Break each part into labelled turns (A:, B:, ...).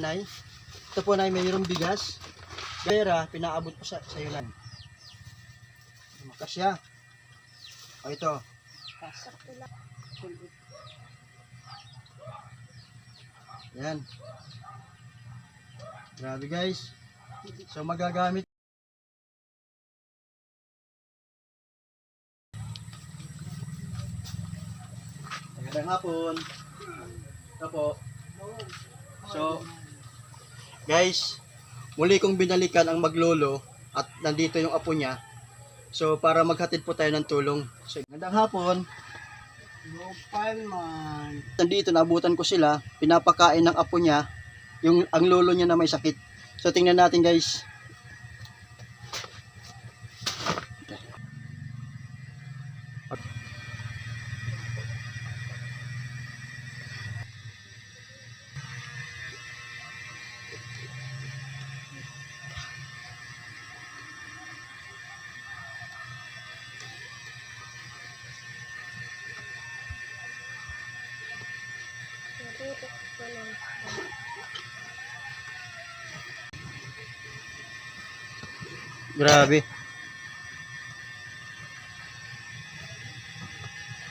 A: Nay, ito po nay, mayroong bigas. Pera, pinaabot po sa iyo lang. Makasya. O ito. Yan. Grabe guys. So magagamit. Magandang hapon. Ito po. So, guys, muli kong binalikan ang maglolo at nandito yung apo niya. So, para maghatid po tayo ng tulong. So, magandang hapon. Nandito, naabutan ko sila. Pinapakain ng apo niya ang lolo niya na may sakit. So, tingnan natin guys. Grabe.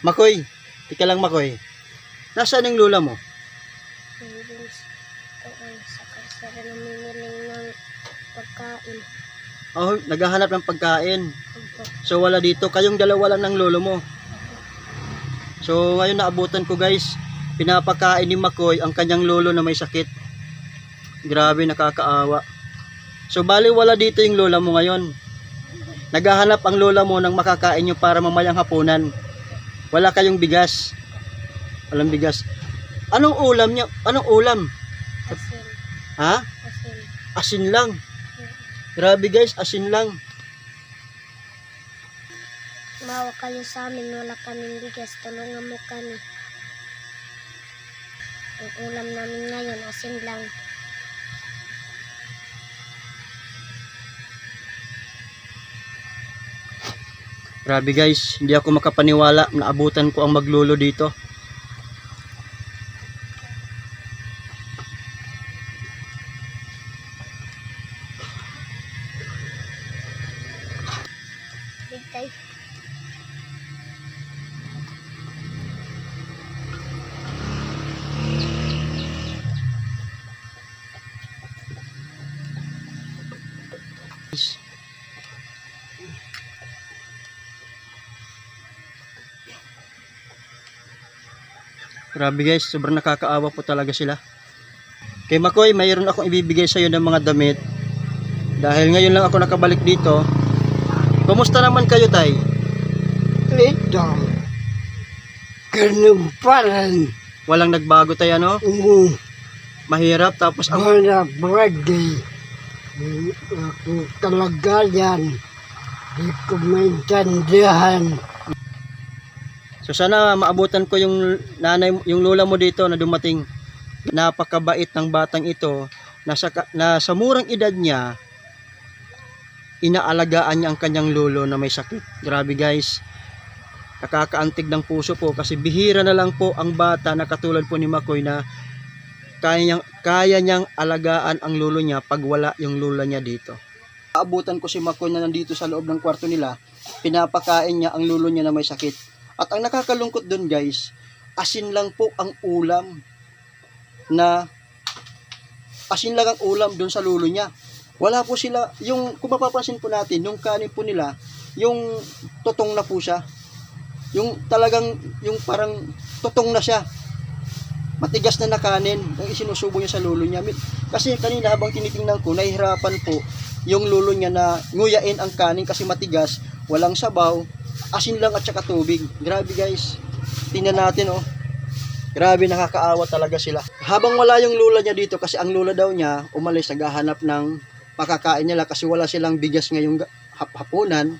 A: Makoy, tika lang Makoy. Nasaan ang lola mo?
B: Sa kasara namimiling ng pagkain.
A: Oh, naghahanap ng pagkain.
B: Opo.
A: So wala dito, kayong dalawa lang ng lolo mo. So ngayon naabutan ko guys, pinapakain ni Makoy ang kanyang lolo na may sakit. Grabe, nakakaawa. So bali wala dito yung lola mo ngayon. Naghahanap ang lola mo ng makakain nyo para mamayang hapunan. Wala kayong bigas. Walang bigas. Anong ulam niya? Anong ulam?
B: Asin.
A: Ha?
B: Asin.
A: Asin lang. Grabe guys, asin lang.
B: Mawa kayo sa amin, wala kaming bigas, tulungan mo kami. Ang ulam namin ngayon, asin lang.
A: Grabe guys, hindi ako makapaniwala na abutan ko ang maglolo dito.
B: Bigtay.
A: Grabe guys, sobrang nakakaawa po talaga sila. Kay Makoy, mayroon akong ibibigay sa iyo ng mga damit. Dahil ngayon lang ako nakabalik dito. Kumusta naman kayo, tay?
C: Ito, ganun pa rin.
A: Walang nagbago tayo, no? Mahirap, tapos ang...
C: Wala birthday. Ako talaga yan. Di ko maintindihan.
A: So sana maabutan ko yung nanay, yung lola mo dito na dumating. Napakabait ng batang ito. Na sa murang edad niya, inaalagaan niya ang kanyang lolo na may sakit. Grabe guys. Nakakaantig ng puso po kasi bihira na lang po ang bata na katulad po ni Makoy na kaya niyang alagaan ang lolo niya pag wala yung lola niya dito. Aabutan ko si Makoy na nandito sa loob ng kwarto nila. Pinapakain niya ang lolo niya na may sakit. At ang nakakalungkot doon guys, asin lang po ang ulam asin lang ang ulam doon sa lolo niya. Wala po sila, kung mapapansin po natin, yung kanin po nila, yung tutong na po siya. Yung talagang, yung parang tutong na siya. Matigas na kanin, ang isinusubo niya sa lolo niya. Kasi kanina habang tinitingnan ko, nahihirapan po yung lolo niya na nguyain ang kanin kasi matigas, walang sabaw, asin lang at saka tubig. Grabe guys. Tingnan natin oh. Grabe, nakakaawa talaga sila. Habang wala yung lula niya dito kasi ang lula daw niya umalis naghahanap ng makakain nila kasi wala silang bigas ngayong hapunan.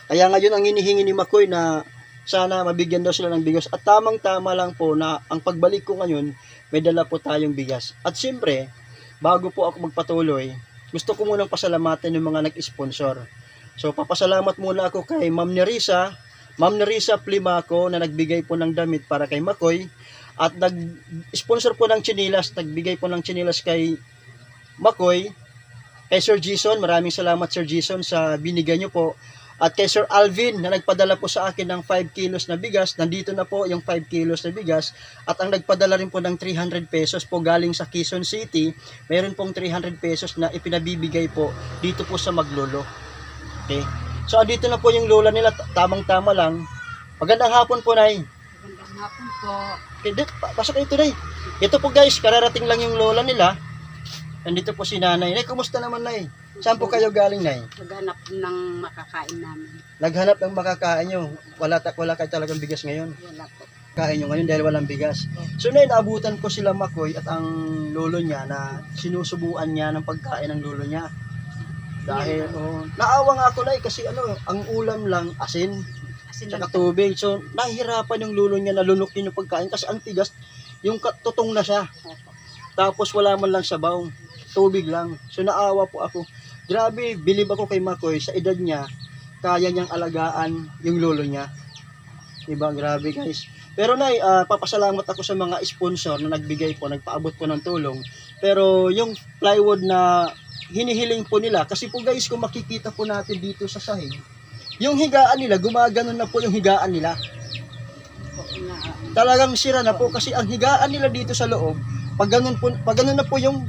A: Kaya ngayon ang hinihingi ni Makoy na sana mabigyan daw sila ng bigas. At tamang-tama lang po na ang pagbalik ko ngayon may dala po tayong bigas. At siyempre, bago po ako magpatuloy, gusto ko munang pasalamatan yung mga nag-sponsor. So papasalamat muna ako kay Ma'am Nerissa Plimaco na nagbigay po ng damit para kay Makoy. At nag-sponsor po ng chinilas, nagbigay po ng chinilas kay Makoy, kay Sir Jason, maraming salamat Sir Jason sa binigay nyo po. At kay Sir Alvin na nagpadala po sa akin ng 5 kilos na bigas, nandito na po yung 5 kilos na bigas. At ang nagpadala rin po ng 300 pesos po galing sa Quezon City, meron pong 300 pesos na ipinabibigay po dito po sa Maglolo. Okay? So andito na po yung lola nila, tamang-tama lang. Magandang hapon po, Nay.
D: Magandang hapon po.
A: Okay, pasok kayo ito, Nay. Ito po guys, kararating lang yung lola nila. Nandito po si Nanay. Nay, kumusta naman, Nay? Saan po kayo galing, Nay?
D: Maghanap ng makakain namin.
A: Naghanap ng makakain nyo. Wala kayo talagang bigas ngayon.
D: Wala po.
A: Kain nyo ngayon dahil walang bigas. So, Nay, naabutan ko sila Makoy at ang lolo niya na sinusubuan niya ng pagkain ng lolo niya. Dahil, naawa nga ako, Nay, kasi ang ulam lang, asin,
D: Kasi
A: tsaka tubig. So, nahihirapan yung lolo niya na lunukin yung pagkain kasi ang tigas, yung tutong na siya. Tapos wala man lang sabaw, tubig lang. So, naawa po ako. Grabe, bilib ako kay Makoy, sa edad niya, kaya niyang alagaan yung lolo niya. Diba, grabe guys. Pero Nay, papasalamat ako sa mga sponsor na nagbigay po, nagpaabot po ng tulong. Pero yung plywood na hinihiling po nila, kasi po guys, kung makikita po natin dito sa sahig, yung higaan nila, gumaganon na po yung higaan nila. Talagang sira na po kasi ang higaan nila dito sa loob, pag ganun na po yung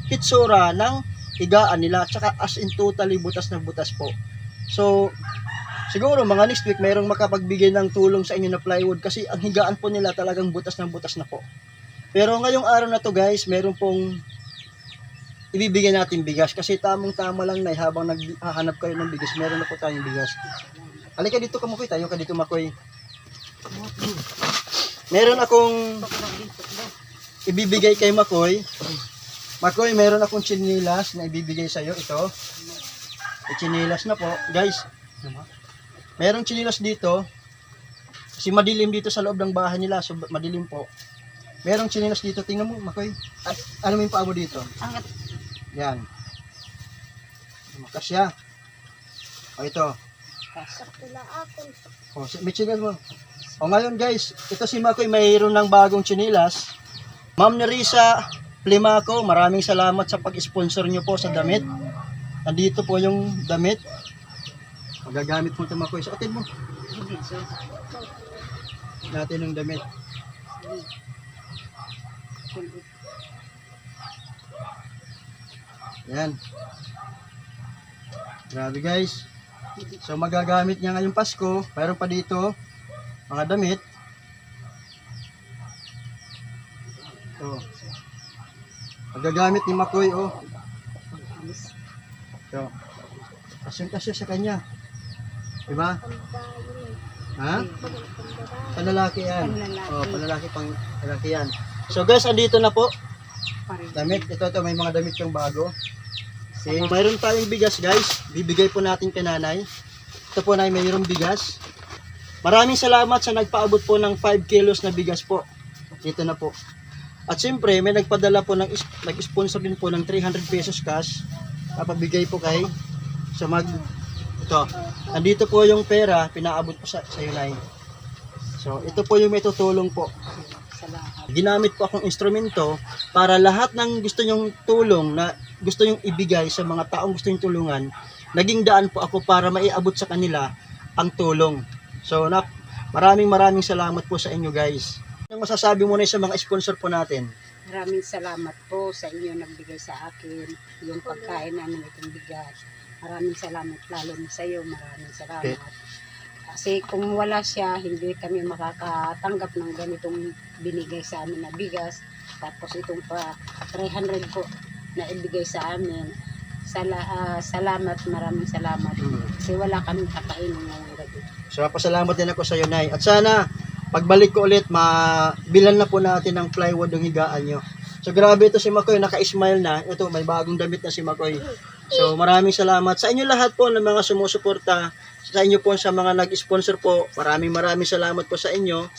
A: hitsura ng higaan nila, tsaka as in totally butas na butas po. So, siguro mga next week mayroong makapagbigay ng tulong sa inyo na plywood kasi ang higaan po nila talagang butas na po. Pero ngayong araw na to guys, meron pong ibibigay natin bigas kasi tamang-tama lang na habang naghahanap kayo ng bigas, meron na po tayong bigas. Halika dito Makoy, tayo ka dito Makoy. Meron akong ibibigay kay Makoy. Makoy, meron akong chinilas na ibibigay sa iyo. Ito. Chinilas na po. Guys, merong chinilas dito. Kasi madilim dito sa loob ng bahay nila. So, madilim po. Merong chinilas dito. Tingnan mo, Makoy. Ay, ano mo yung paa mo dito?
D: Angat.
A: Yan. Makasya. O, ito.
B: Sakula ako.
A: O, may chinilas mo. O, ngayon guys, ito si Makoy, mayroon ng bagong chinilas. Ma'am Nerissa Plimaco, maraming salamat sa pag-sponsor nyo po sa damit. Nandito po yung damit. Magagamit mo ito Makoy. Sa atin mo. Natin yung damit. Yan. Grabe guys. So magagamit niya ngayong Pasko. Pero pa dito, mga damit. So, magagamit ni Makoy, So, kasya sa kanya. Diba? Ha? Panlalaki yan. Panlalaki pang lalaki yan. So guys, andito na po. Damit. Ito, may mga damit yung bago. Okay. Mayroon tayong bigas guys. Bibigay po natin kay Nanay. Ito po na mayroong bigas. Maraming salamat sa nagpaabot po ng 5 kilos na bigas po. Ito na po. At siyempre, may nagpadala po nag-sponsor din po ng 300 pesos cash. Papabigay po kay ito. Andito po yung pera, pinaabot po sa iyo, Nay. So, ito po yung may tutulong po. Ginamit po akong instrumento para lahat ng gusto nyong tulong na gusto nyong ibigay sa mga taong gusto nyong tulungan, naging daan po ako para maiabot sa kanila ang tulong. So, maraming salamat po sa inyo guys. Anong masasabi mo na sa mga sponsor po natin?
D: Maraming salamat po sa inyo nagbigay sa akin yung pagkain namin itong bigas. Maraming salamat lalo na sa iyo. Maraming salamat.
A: Okay.
D: Kasi kung wala siya, hindi kami makakatanggap ng ganitong binigay sa amin na bigas. Tapos itong pa 300 po na ibigay sa amin. Salamat, maraming salamat. Kasi wala kami kakainin ngayong gabi.
A: So, pasalamat din ako sa iyo, Nay. At sana, pagbalik ko ulit, mabilan na po natin ng plywood yung higaan nyo. So, grabe ito si Makoy, naka-smile na. Ito, may bagong damit na si Makoy. So, maraming salamat. Sa inyo lahat po ng mga sumusuporta, sa inyo po sa mga nag-sponsor po, maraming salamat po sa inyo.